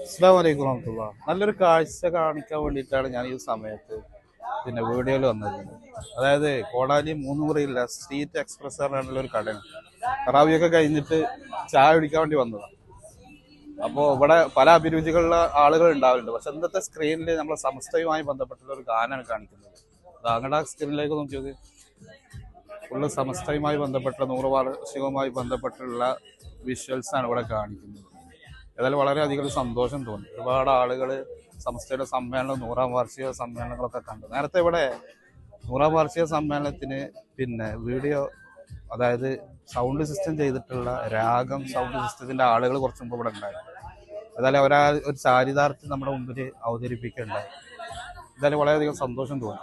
അസ്സലാമു അലൈക്കും വറഹ്മത്തുള്ളാ. നല്ലൊരു കാഴ്ച കാണിക്കാൻ വേണ്ടിയിട്ടാണ് ഞാൻ ഈ സമയത്ത് പിന്നെ വീഡിയോയിൽ വന്നത്. അതായത് കോടാലി 3 മുറിയില്ല സ്ട്രീറ്റ് എക്സ്പ്രസ് പറഞ്ഞുള്ള ഒരു കടയാണ്. തറാവിയൊക്കെ കഴിഞ്ഞിട്ട് ചായ കുടിക്കാൻ വേണ്ടി വന്നതാണ്. അപ്പോൾ ഇവിടെ പല അഭിരുചികളുള്ള ആളുകൾ ഉണ്ടാവുന്നുണ്ട്. പക്ഷെ ഇന്നത്തെ സ്ക്രീനിൽ നമ്മളെ സമസ്തയുമായി ബന്ധപ്പെട്ടുള്ള ഒരു ഗാനമാണ് കാണിക്കുന്നത്. അങ്ങടെ സ്ക്രീനിലേക്ക് നോക്കിയത് ഫുള്ള് സമസ്തയുമായി ബന്ധപ്പെട്ട 100 വാർഷികവുമായി ബന്ധപ്പെട്ടുള്ള വിഷ്വൽസാണ് ഇവിടെ കാണിക്കുന്നത്. ഏതായാലും വളരെയധികം സന്തോഷം തോന്നി. ഒരുപാട് ആളുകൾ സംസ്ഥയുടെ സമ്മേളനം 100-ാം വാർഷിക സമ്മേളനങ്ങളൊക്കെ കണ്ടു. നേരത്തെ ഇവിടെ 100-ാം വാർഷിക സമ്മേളനത്തിന് പിന്നെ വീഡിയോ, അതായത് സൗണ്ട് സിസ്റ്റം ചെയ്തിട്ടുള്ള രാഗം സൗണ്ട് സിസ്റ്റത്തിന്റെ ആളുകൾ കുറച്ച് മുമ്പ് ഇവിടെ ഉണ്ടായിരുന്നു. ഏതായാലും ഒരു ചാരിതാർത്ഥ്യം നമ്മുടെ മുമ്പിൽ അവതരിപ്പിക്കുകയുണ്ടായി. എന്തായാലും വളരെയധികം സന്തോഷം തോന്നി.